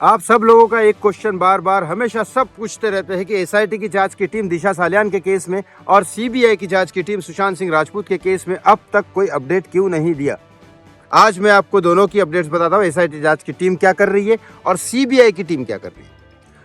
आप सब लोगों का एक क्वेश्चन बार बार हमेशा सब पूछते रहते हैं कि एसआईटी की जांच की टीम दिशा सालियान के केस में और सीबीआई की जांच की टीम सुशांत सिंह राजपूत के केस में अब तक कोई अपडेट क्यों नहीं दिया। आज मैं आपको दोनों की अपडेट्स बताता हूँ, एसआईटी जांच की टीम क्या कर रही है और सीबीआई की टीम क्या कर रही है।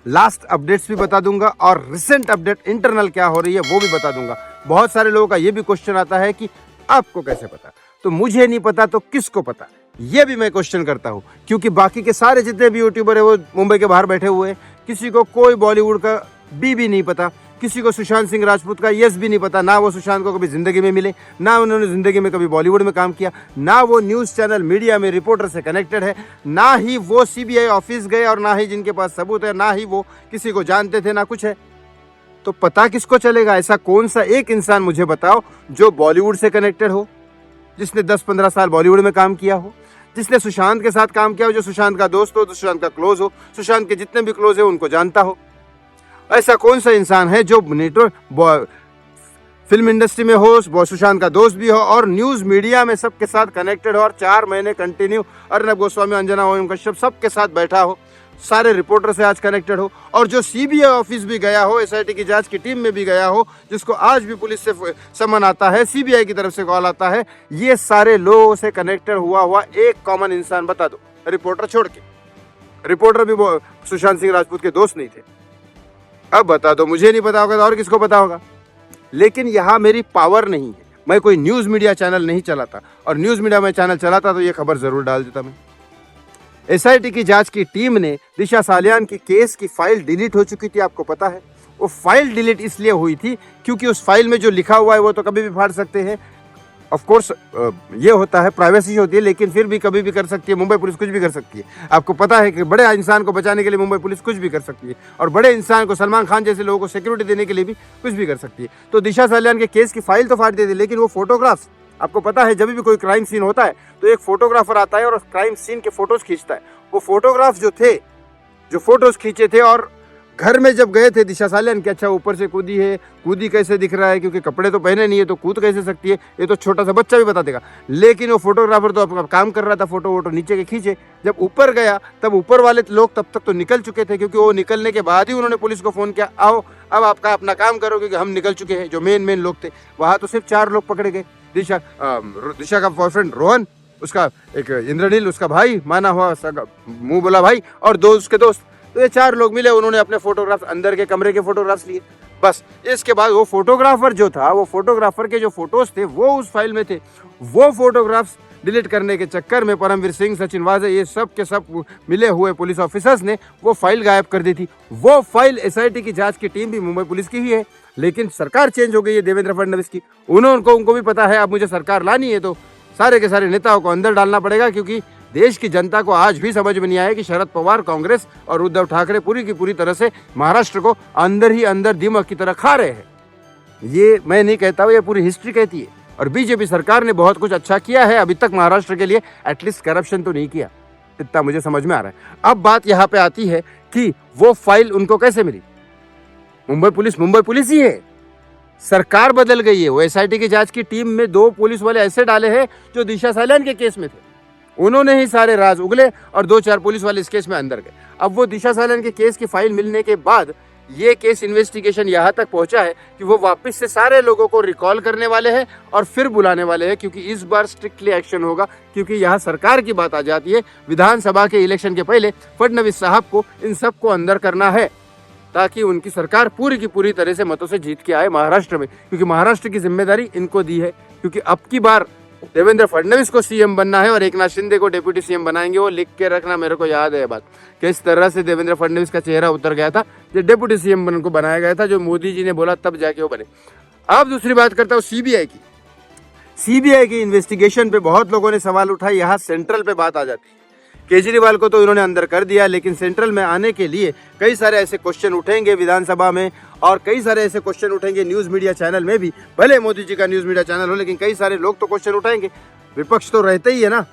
लास्ट अपडेट्स भी बता दूंगा और रिसेंट अपडेट इंटरनल क्या हो रही है वो भी बता दूंगा। बहुत सारे लोगों का ये भी क्वेश्चन आता है कि आपको कैसे पता, तो मुझे नहीं पता तो किसको पता, ये भी मैं क्वेश्चन करता हूँ। क्योंकि बाकी के सारे जितने भी यूट्यूबर है वो मुंबई के बाहर बैठे हुए हैं, किसी को कोई बॉलीवुड का बी भी नहीं पता, किसी को सुशांत सिंह राजपूत का यस भी नहीं पता। ना वो सुशांत को कभी जिंदगी में मिले, ना उन्होंने जिंदगी में कभी बॉलीवुड में काम किया, ना वो न्यूज़ चैनल मीडिया में रिपोर्टर से कनेक्टेड है, ना ही वो सीबीआई ऑफिस गए और ना ही जिनके पास सबूत है, ना ही वो किसी को जानते थे, ना कुछ है। तो पता किसको चलेगा? ऐसा कौन सा एक इंसान मुझे बताओ जो बॉलीवुड से कनेक्टेड हो, जिसने 10-15 साल बॉलीवुड में काम किया हो, जिसने सुशांत के साथ काम किया हो, जो सुशांत का दोस्त हो, सुशांत का क्लोज हो, सुशांत के जितने भी क्लोज है उनको जानता हो। ऐसा कौन सा इंसान है जो नेटवर्क फिल्म इंडस्ट्री में हो, सुशांत का दोस्त भी हो और न्यूज मीडिया में सबके साथ कनेक्टेड हो और 4 महीने कंटिन्यू अर्नब गोस्वामी, अंजना ओम कश्यप सबके साथ बैठा हो, सारे रिपोर्टर से आज कनेक्टेड हो, और जो सीबीआई ऑफिस भी गया हो, एसआईटी की जांच की टीम में भी गया हो, जिसको आज भी पुलिस से समन आता है, सीबीआई की तरफ से कॉल आता है, ये सारे लोगों से कनेक्टेड हुआ एक कॉमन इंसान बता दो, रिपोर्टर छोड़ के। रिपोर्टर भी सुशांत सिंह राजपूत के दोस्त नहीं थे। अब बता दो, मुझे नहीं पता होगा तो और किसको पता होगा। लेकिन यहाँ मेरी पावर नहीं है, मैं कोई न्यूज मीडिया चैनल नहीं चलाता, और न्यूज मीडिया में चैनल चलाता तो ये खबर जरूर डाल देता मैं। एसआईटी की जांच की टीम ने दिशा सालियान की केस की फाइल डिलीट हो चुकी थी, आपको पता है। वो फाइल डिलीट इसलिए हुई थी क्योंकि उस फाइल में जो लिखा हुआ है वो तो कभी भी फाड़ सकते हैं। ऑफ कोर्स ये होता है, प्राइवेसी होती है, लेकिन फिर भी कभी भी कर सकती है। मुंबई पुलिस कुछ भी कर सकती है। आपको पता है कि बड़े इंसान को बचाने के लिए मुंबई पुलिस कुछ भी कर सकती है, और बड़े इंसान को, सलमान खान जैसे लोगों को सिक्योरिटी देने के लिए भी कुछ भी कर सकती है। तो दिशा सालियान के केस की फाइल तो फाड़ दी थी, लेकिन वो फोटोग्राफ्स, आपको पता है जब भी कोई क्राइम सीन होता है तो एक फोटोग्राफर आता है और क्राइम सीन के फोटोज खींचता है। वो फोटोग्राफ्स जो थे, जो फोटोज खींचे थे, और घर में जब गए थे दिशा सालियान के, अच्छा ऊपर से कूदी है, कूदी कैसे दिख रहा है, क्योंकि कपड़े तो पहने नहीं है तो कूद कैसे सकती है, ये तो छोटा सा बच्चा भी बता देगा। लेकिन वो फोटोग्राफर तो अपना काम कर रहा था, फोटो वोटो नीचे के खींचे। जब ऊपर गया तब ऊपर वाले लोग तब तक तो निकल चुके थे, क्योंकि वो निकलने के बाद ही उन्होंने पुलिस को फोन किया, आओ अब आपका अपना काम करो, क्योंकि हम निकल चुके हैं। जो मेन लोग थे वहाँ तो सिर्फ 4 लोग पकड़े गए। दिशा का बॉयफ्रेंड रोहन, उसका एक इंद्रनील, उसका भाई, माना हुआ मुंह बोला भाई, और 2 उसके दोस्त, तो ये 4 लोग मिले। उन्होंने अपने फोटोग्राफ, अंदर के कमरे के फोटोग्राफ्स लिए, बस। इसके बाद वो फोटोग्राफर जो था, वो फोटोग्राफर के जो फोटोज थे वो उस फाइल में थे। वो फोटोग्राफ्स डिलीट करने के चक्कर में परमवीर सिंह, सचिन वाजे, ये सब के सब मिले हुए पुलिस ऑफिसर्स ने वो फाइल गायब कर दी थी। वो फाइल एसआईटी की जांच की टीम भी मुंबई पुलिस की ही है, लेकिन सरकार चेंज हो गई है देवेंद्र फडणवीस की। उनको भी पता है अब मुझे सरकार लानी है तो सारे के सारे नेताओं को अंदर डालना पड़ेगा, क्योंकि देश की जनता को आज भी समझ में नहीं आया कि शरद पवार, कांग्रेस और उद्धव ठाकरे पूरी की पूरी तरह से महाराष्ट्र को अंदर ही अंदर दीमक की तरह खा रहे हैं। ये मैं नहीं कहता हूँ, ये पूरी हिस्ट्री कहती है। और बीजेपी सरकार ने बहुत कुछ अच्छा किया है अभी तक महाराष्ट्र के लिए, एटलीस्ट करप्शन तो नहीं किया, इतना मुझे समझ में आ रहा है। अब बात यहाँ पे आती है कि वो फाइल उनको कैसे मिली। मुंबई पुलिस ही है, सरकार बदल गई है। वो एसआईटी की जांच की टीम में 2 पुलिस वाले ऐसे डाले हैं जो दिशा सालियान के केस में थे, उन्होंने ही सारे राज उगले, और 2-4 पुलिस वाले इस केस में अंदर गए। अब वो दिशा सालियान के केस की फाइल मिलने के बाद ये केस इन्वेस्टिगेशन यहाँ तक पहुंचा है कि वो वापस से सारे लोगों को रिकॉल करने वाले हैं और फिर बुलाने वाले हैं, क्योंकि इस बार स्ट्रिक्टली एक्शन होगा। क्योंकि यहाँ सरकार की बात आ जाती है, विधानसभा के इलेक्शन के पहले फडणवीस साहब को इन सबको अंदर करना है, ताकि उनकी सरकार पूरी की पूरी तरह से मतों से जीत के आए महाराष्ट्र में, क्योंकि महाराष्ट्र की जिम्मेदारी इनको दी है। क्योंकि अब की बार देवेंद्र फडणवीस को सीएम बनना है और एकनाथ शिंदे को डेप्यूटी सीएम बनाएंगे। वो लिख के रखना, मेरे को याद है बात, किस तरह से देवेंद्र फडणवीस का चेहरा उतर गया था जब डेप्यूटी सीएम को बनाया गया था, जो मोदी जी ने बोला तब जाके वो बने। अब दूसरी बात करता हूँ सीबीआई की इन्वेस्टिगेशन पे बहुत लोगों ने सवाल उठाए। यहाँ सेंट्रल पे बात आ जाती है। केजरीवाल को तो इन्होंने अंदर कर दिया, लेकिन सेंट्रल में आने के लिए कई सारे ऐसे क्वेश्चन उठेंगे विधानसभा में, और कई सारे ऐसे क्वेश्चन उठेंगे न्यूज मीडिया चैनल में भी। भले मोदी जी का न्यूज मीडिया चैनल हो, लेकिन कई सारे लोग तो क्वेश्चन उठाएंगे। विपक्ष तो रहते ही है ना,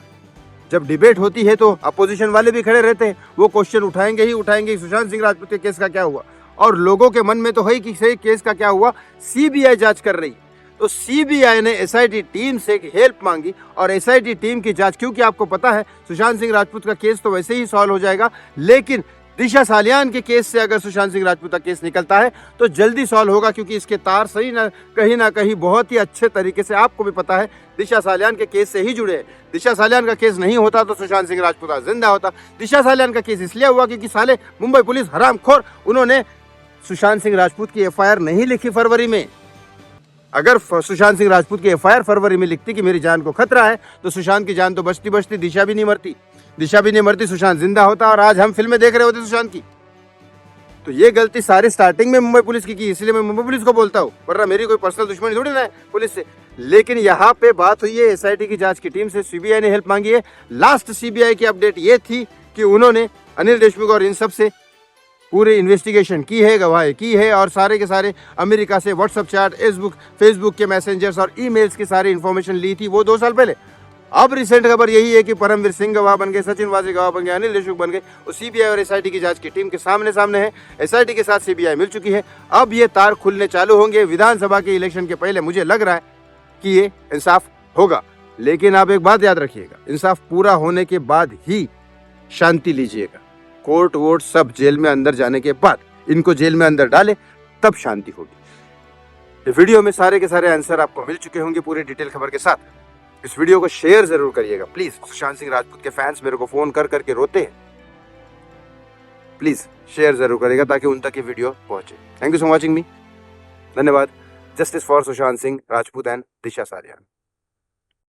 जब डिबेट होती है तो अपोजिशन वाले भी खड़े रहते हैं, वो क्वेश्चन उठाएंगे ही उठाएंगे। सुशांत सिंह राजपूत के केस का क्या हुआ, और लोगों के मन में तो है कि सही केस का क्या हुआ, सीबीआई जांच कर रही है। तो सीबीआई ने एसआईटी टीम से हेल्प मांगी और एसआईटी टीम की जांच, क्योंकि आपको पता है सुशांत सिंह राजपूत का केस तो वैसे ही सॉल्व हो जाएगा, लेकिन दिशा सालियान के केस से अगर सुशांत सिंह राजपूत का केस निकलता है तो जल्दी सॉल्व होगा, क्योंकि इसके तार सही ना कहीं बहुत ही अच्छे तरीके से, आपको भी पता है, दिशा सालियान के केस से ही जुड़े हैं। दिशा सालियान का केस नहीं होता तो सुशांत सिंह राजपूत आज जिंदा होता। दिशा सालियान का केस इसलिए हुआ क्योंकि साले मुंबई पुलिस हरामखोर, उन्होंने सुशांत सिंह राजपूत की एफआईआर नहीं लिखी फरवरी में। अगर सुशांत सिंह राजपूत की एफआईआर फरवरी में लिखती कि मेरी जान को खतरा है, तो सुशांत की जान तो बचती बचती दिशा भी नहीं मरती, सुशांत जिंदा होता और आज हम फिल्में देख रहे होते सुशांत की। तो ये गलती सारी स्टार्टिंग में मुंबई पुलिस की, इसलिए मैं मुंबई पुलिस को बोलता हूँ, वरना मेरी कोई पर्सनल दुश्मनी थोड़ी ना है पुलिस से। लेकिन यहाँ पे बात हुई है एसआईटी की जांच की टीम से, सीबीआई ने हेल्प मांगी है। लास्ट सीबीआई की अपडेट ये थी कि उन्होंने अनिल देशमुख और इन सब से पूरी इन्वेस्टिगेशन की है, गवाही की है, और सारे के सारे अमेरिका से व्हाट्सएप चैट, फेसबुक के मैसेंजर्स और ईमेल्स की सारी इन्फॉर्मेशन ली थी वो 2 साल पहले। अब रिसेंट खबर यही है कि परमवीर सिंह गवाह बन गए, सचिन वाजे गवाह बन गए, अनिल देशमुख बन गए, और सीबीआई और एसआईटी की जांच की टीम के सामने है। एसआईटी के साथ सीबीआई मिल चुकी है, अब ये तार खुलने चालू होंगे। विधानसभा के इलेक्शन के पहले मुझे लग रहा है कि ये इंसाफ होगा। लेकिन आप एक बात याद रखिएगा, इंसाफ पूरा होने के बाद ही शांति लीजिएगा। कोर्ट वोट सब जेल में अंदर जाने के बाद, इनको जेल में अंदर डाले तब शांति होगी। वीडियो में सारे के सारे आंसर आपको मिल चुके होंगे पूरी डिटेल खबर के साथ। इस वीडियो को शेयर जरूर करिएगा प्लीज। सुशांत सिंह राजपूत के फैंस मेरे को फोन कर करके रोते हैं, प्लीज शेयर जरूर करिएगा ताकि उन तक ये वीडियो पहुंचे। Thank you so watching me, धन्यवाद। Justice for Sushant Singh Rajput and Disha Salian.